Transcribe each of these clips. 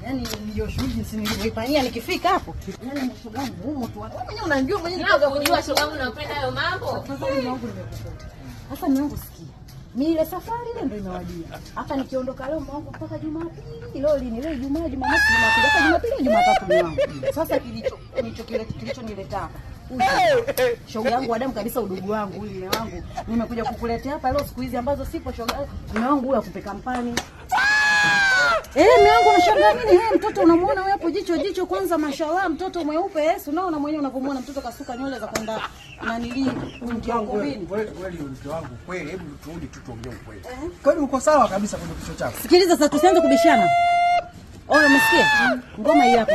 Yaani ndio shughuli nilivyoifanyia nikifika hapo. Yaani shoga yangu humo tu. Wewe mwenyewe unajua mwenyewe unajua shoga yangu unapenda hayo mambo. Sasa mimi wangu nimekukuta. Sasa mimi wangu sikia. Mimi ile safari ile ndio imewadia. Hata nikiondoka leo mwangu mpaka Jumapili. Leo lini? Leo Ijumaa, Jumamosi, Jumapili. Hata Jumapili, Jumatatu mwangu. Sasa kilichonileta hapa. Shoga yangu wa damu kabisa, udugu wangu huyu mume wangu. Nimekuja kukuletea hapa leo siku hizi ambazo sipo shoga. Mume wangu huyu akupeka mpani. Mume wangu unashangaa nini? Mtoto unamuona wewe hapo jicho kwanza mashallah, mtoto mweupe. Unaona mwenyewe unapomuona mtoto kasuka nywele za kwenda nanili mke wangu bini. Kweli mke wangu kweli, hebu turudi tu tuongee ukweli. Kweli uko sawa kabisa kwenye kichwa chako. Sikiliza sasa, tusianze kubishana. Wewe umesikia? Ngoma hii hapo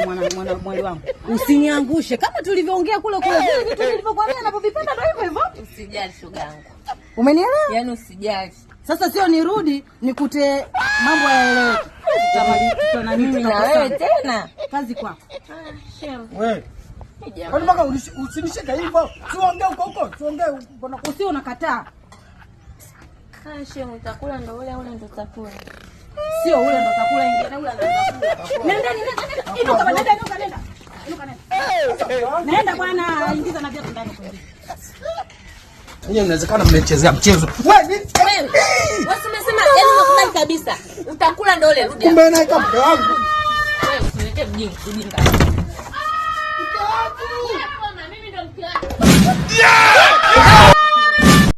mwali wangu. Usiniangushe kama tulivyoongea kule vile vitu vilivyokuambia ninapopipenda ndio hivyo hivyo. Usijali shoga yangu. Umenielewa? Yaani usijali. Sasa sio nirudi nikute mambo yaeleweke. Tuna mimi na wewe tena. Kazi kwako. Wewe. Kwani mpaka usinishike hivyo? Tuongee huko. Tuongee mbona usio unakataa? Kashe utakula ndo ule ndo utakula. Sio ule ndo utakula, ingia na ule anakula. Nenda. Nenda bwana, ingiza na viatu ndani kweli. Yeye inawezekana mmechezea mchezo. Wewe umesema yani unakubali kabisa. Utakula ndo ule rudi. Kumbe naye kama mke wangu. Wewe usilete mjinga. Mke wangu. Mimi ndo mke wangu.